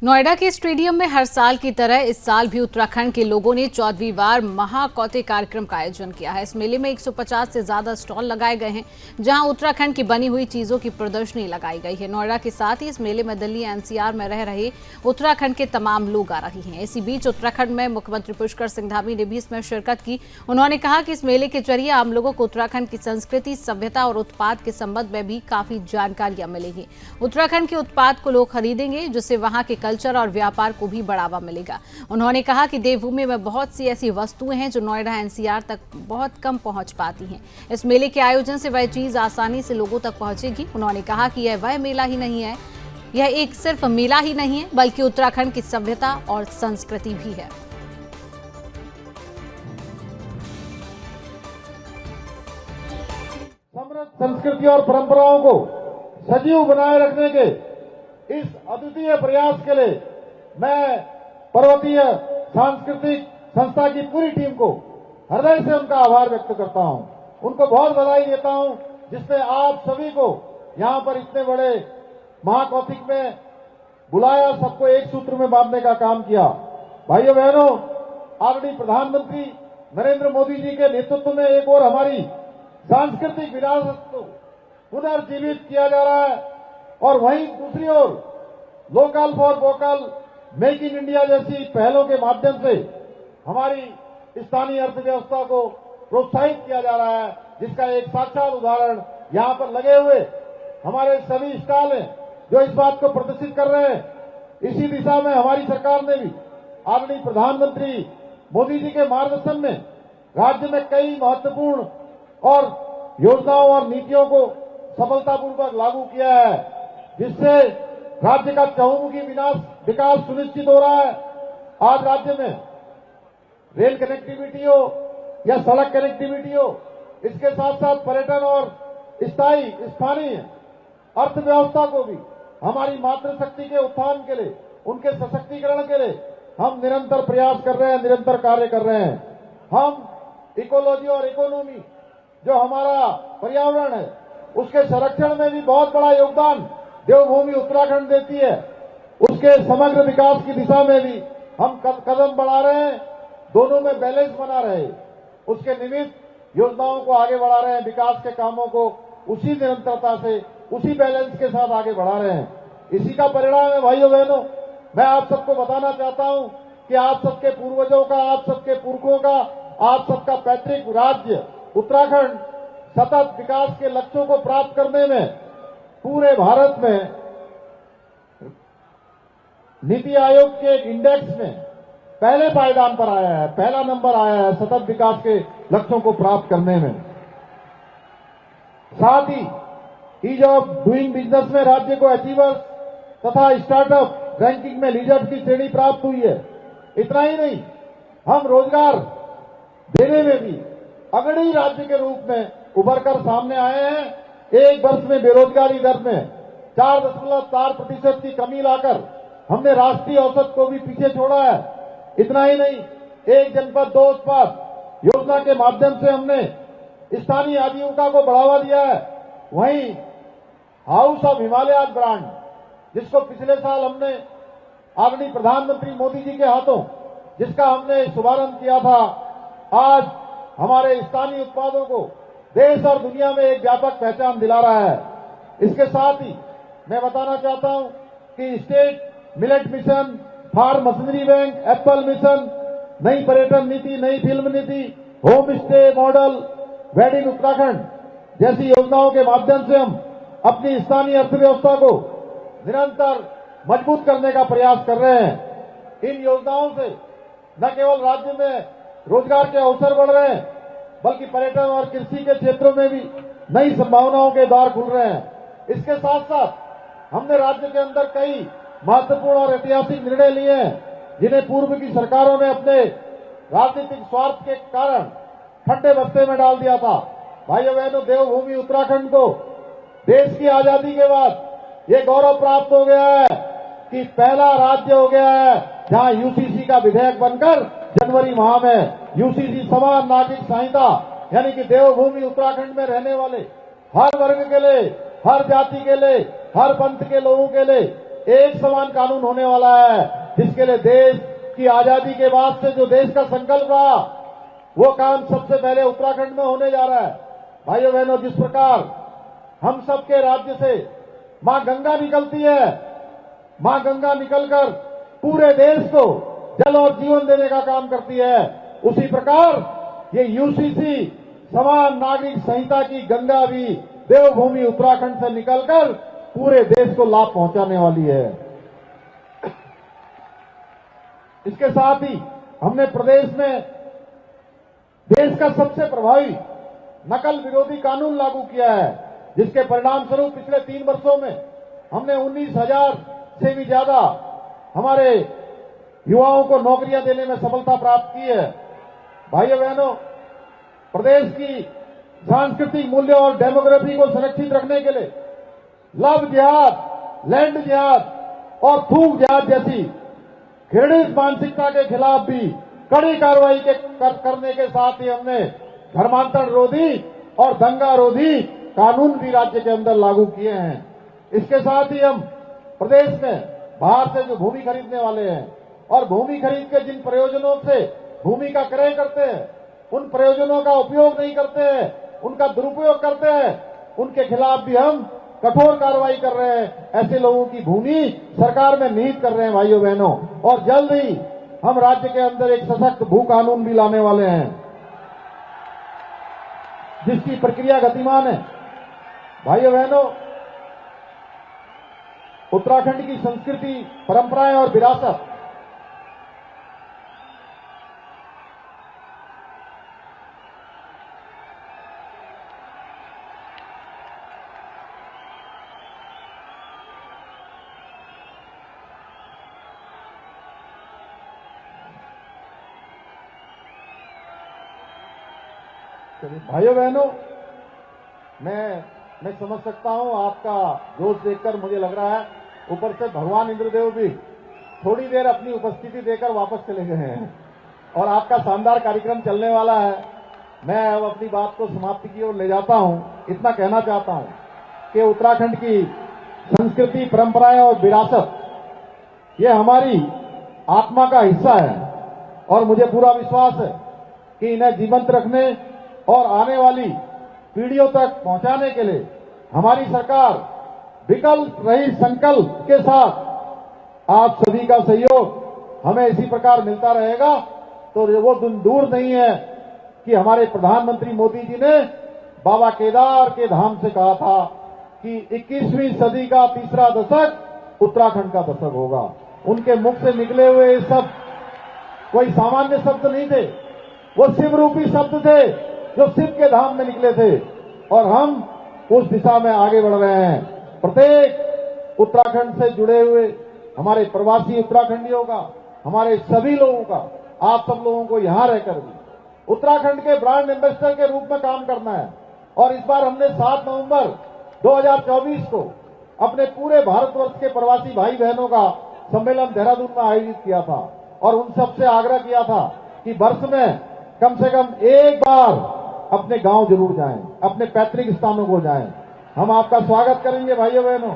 नोएडा के स्टेडियम में हर साल की तरह इस साल भी उत्तराखंड के लोगों ने 14वीं बार महाकौतिक कार्यक्रम का आयोजन किया है। इस मेले में 150 से ज्यादा स्टॉल लगाए गए हैं, जहां उत्तराखंड की बनी हुई चीजों की प्रदर्शनी लगाई गई है। नोएडा के साथ ही इस मेले में दिल्ली एनसीआर में रह रहे उत्तराखंड के तमाम लोग आ रहे हैं। इसी बीच उत्तराखंड में मुख्यमंत्री पुष्कर सिंह धामी ने भी इसमें शिरकत की। उन्होंने कहा कि इस मेले के जरिए आम लोगों को उत्तराखंड की संस्कृति, सभ्यता और उत्पाद के संबंध में भी काफी जानकारियां मिलेंगी। उत्तराखंड के उत्पाद को लोग खरीदेंगे, जिससे वहां के कल्चर और व्यापार को भी बढ़ावा मिलेगा। उन्होंने कहा कि देवभूमि में बहुत सी ऐसी वस्तुएं हैं जो नोएडा एनसीआर तक बहुत कम पहुंच पाती हैं। इस मेले के आयोजन से वह चीज आसानी से लोगों तक पहुंचेगी। उन्होंने कहा कि यह वह मेला ही नहीं है, यह एक सिर्फ मेला ही नहीं है, बल्कि उत्तराखंड की सभ्यता और संस्कृति भी है। समृद्ध संस्कृति और परंपराओं को सजीव बनाए रखने के इस अद्वितीय प्रयास के लिए मैं पर्वतीय सांस्कृतिक संस्था की पूरी टीम को हृदय से उनका आभार व्यक्त करता हूं। उनको बहुत बधाई देता हूं, जिसने आप सभी को यहां पर इतने बड़े महाकौतिक में बुलाया, सबको एक सूत्र में बांधने का काम किया। भाइयों बहनों, आदरणीय प्रधानमंत्री नरेंद्र मोदी जी के नेतृत्व में एक और हमारी सांस्कृतिक विरासत को पुनर्जीवित किया जा रहा है, और वहीं दूसरी ओर local for vocal, make in India जैसी पहलों के माध्यम से हमारी स्थानीय अर्थव्यवस्था को प्रोत्साहित किया जा रहा है, जिसका एक साक्षात उदाहरण यहां पर लगे हुए हमारे सभी स्टॉल हैं जो इस बात को प्रदर्शित कर रहे हैं। इसी दिशा में हमारी सरकार ने भी आदरणीय प्रधानमंत्री मोदी जी के मार्गदर्शन में राज्य में कई महत्वपूर्ण और योजनाओं और नीतियों को सफलतापूर्वक लागू किया है, जिससे राज्य का चहुमुखी विकास सुनिश्चित हो रहा है। आज राज्य में रेल कनेक्टिविटी हो या सड़क कनेक्टिविटी हो, इसके साथ साथ पर्यटन और स्थानीय अर्थव्यवस्था को भी हमारी मातृशक्ति के उत्थान के लिए, उनके सशक्तिकरण के लिए हम निरंतर प्रयास कर रहे हैं, निरंतर कार्य कर रहे हैं। हम इकोलॉजी और इकोनॉमी, जो हमारा पर्यावरण है, उसके संरक्षण में भी बहुत बड़ा योगदान देवभूमि उत्तराखंड देती है। उसके समग्र विकास की दिशा में भी हम कदम बढ़ा रहे हैं, दोनों में बैलेंस बना रहे, उसके निमित्त योजनाओं को आगे बढ़ा रहे हैं, विकास के कामों को उसी निरंतरता से, उसी बैलेंस के साथ आगे बढ़ा रहे हैं। इसी का परिणाम है भाइयों बहनों। मैं आप सबको बताना चाहता हूं कि आप सबके पूर्वजों का, आप सबके पुरखों का, आप सबका पैतृक राज्य उत्तराखंड सतत विकास के लक्ष्यों को प्राप्त करने में पूरे भारत में नीति आयोग के इंडेक्स में पहले पायदान पर आया है, पहला नंबर आया है सतत विकास के लक्ष्यों को प्राप्त करने में। साथ ही ईज ऑफ डूइंग बिजनेस में राज्य को अचीवर्स तथा स्टार्टअप रैंकिंग में लीडर की श्रेणी प्राप्त हुई है। इतना ही नहीं, हम रोजगार देने में भी अग्रणी राज्य के रूप में उभर कर सामने आए हैं। एक वर्ष में बेरोजगारी दर में 4.4% की कमी लाकर हमने राष्ट्रीय औसत को भी पीछे छोड़ा है। इतना ही नहीं, एक जनपद दो उत्पाद योजना के माध्यम से हमने स्थानीय आजीविका को बढ़ावा दिया है। वहीं हाउस ऑफ हिमालय ब्रांड, जिसको पिछले साल हमने आदरणीय प्रधानमंत्री मोदी जी के हाथों जिसका हमने शुभारंभ किया था, आज हमारे स्थानीय उत्पादों को देश और दुनिया में एक व्यापक पहचान दिला रहा है। इसके साथ ही मैं बताना चाहता हूं कि state millet mission, farm machinery bank, apple mission, नई पर्यटन नीति, नई फिल्म नीति, homestay model, wedding Uttarakhand जैसी योजनाओं के माध्यम से हम अपनी स्थानीय अर्थव्यवस्था को निरंतर मजबूत करने का प्रयास कर रहे हैं। इन योजनाओं से न केवल राज्य में रोजगार के अवसर बढ़ रहे हैं, बल्कि पर्यटन और कृषि के क्षेत्रों में भी नई संभावनाओं के द्वार खुल रहे हैं। इसके साथ साथ हमने राज्य के अंदर कई महत्वपूर्ण और ऐतिहासिक निर्णय लिए हैं, जिन्हें पूर्व की सरकारों ने अपने राजनीतिक स्वार्थ के कारण ठंडे बस्ते में डाल दिया था। भाइयों बहनों, देवभूमि उत्तराखंड को देश की आजादी के बाद ये गौरव प्राप्त हो गया है कि पहला राज्य हो गया है जहां यूसीसी का विधेयक बनकर जनवरी माह में यूसीसी समान नागरिक संहिता, यानी कि देवभूमि उत्तराखंड में रहने वाले हर वर्ग के लिए, हर जाति के लिए, हर पंथ के लोगों के लिए एक समान कानून होने वाला है, जिसके लिए देश की आजादी के बाद से जो देश का संकल्प रहा, वो काम सबसे पहले उत्तराखंड में होने जा रहा है। भाइयों बहनों, जिस प्रकार हम सबके राज्य से मां गंगा निकलती है, मां गंगा निकलकर पूरे देश को जल और जीवन देने का काम करती है, उसी प्रकार ये यूसीसी समान नागरिक संहिता की गंगा भी देवभूमि उत्तराखंड से निकलकर पूरे देश को लाभ पहुंचाने वाली है। इसके साथ ही हमने प्रदेश में देश का सबसे प्रभावी नकल विरोधी कानून लागू किया है, जिसके परिणाम स्वरूप पिछले 3 वर्षों में हमने 19,000 से भी ज्यादा हमारे युवाओं को नौकरियां देने में सफलता प्राप्त की है। भाइयों बहनों, प्रदेश की सांस्कृतिक मूल्य और डेमोग्राफी को संरक्षित रखने के लिए लव जिहाद, लैंड जिहाद और थूक जिहाद जैसी घृणित मानसिकता के खिलाफ भी कड़ी कार्रवाई करने के साथ ही हमने धर्मांतरण रोधी और दंगा रोधी कानून भी राज्य के अंदर लागू किए हैं। इसके साथ ही हम प्रदेश में बाहर से जो भूमि खरीदने वाले हैं और भूमि खरीद के जिन प्रयोजनों से भूमि का क्रय करते हैं, उन प्रयोजनों का उपयोग नहीं करते हैं, उनका दुरुपयोग करते हैं, उनके खिलाफ भी हम कठोर कार्रवाई कर रहे हैं। ऐसे लोगों की भूमि सरकार में निहित कर रहे हैं भाइयों बहनों, और जल्द ही हम राज्य के अंदर एक सशक्त भू कानून भी लाने वाले हैं, जिसकी प्रक्रिया गतिमान है। भाइयों बहनों, उत्तराखंड की संस्कृति, परंपराएं और विरासत भाइयों बहनों, मैं समझ सकता हूं आपका जोश देखकर मुझे लग रहा है ऊपर से भगवान इंद्रदेव भी थोड़ी देर अपनी उपस्थिति देकर वापस चले गए हैं और आपका शानदार कार्यक्रम चलने वाला है। मैं अब अपनी बात को समाप्ति की ओर ले जाता हूं। इतना कहना चाहता हूं कि उत्तराखंड की संस्कृति, परंपराएं और विरासत ये हमारी आत्मा का हिस्सा है और मुझे पूरा विश्वास है कि इन्हें जीवंत रखने और आने वाली पीढ़ियों तक पहुंचाने के लिए हमारी सरकार विकल्प रहित संकल्प के साथ आप सभी का सहयोग हमें इसी प्रकार मिलता रहेगा। तो वो दिन दूर नहीं है कि हमारे प्रधानमंत्री मोदी जी ने बाबा केदार के धाम से कहा था कि 21वीं सदी का तीसरा दशक उत्तराखंड का दशक होगा। उनके मुख से निकले हुए ये शब्द कोई सामान्य शब्द नहीं थे, वो शिव रूपी शब्द थे जो शिव के धाम में निकले थे, और हम उस दिशा में आगे बढ़ रहे हैं। प्रत्येक उत्तराखंड से जुड़े हुए हमारे प्रवासी उत्तराखंडियों का, हमारे सभी लोगों का, आप सब लोगों को यहां रहकर भी उत्तराखंड के ब्रांड एम्बेसडर के रूप में काम करना है। और इस बार हमने 7 नवंबर 2024 को अपने पूरे भारतवर्ष के प्रवासी भाई बहनों का सम्मेलन देहरादून में आयोजित किया था और उन सबसे आग्रह किया था कि वर्ष में कम से कम एक बार अपने गांव जरूर जाएं, अपने पैतृक स्थानों को जाएं। हम आपका स्वागत करेंगे भाइयों बहनों।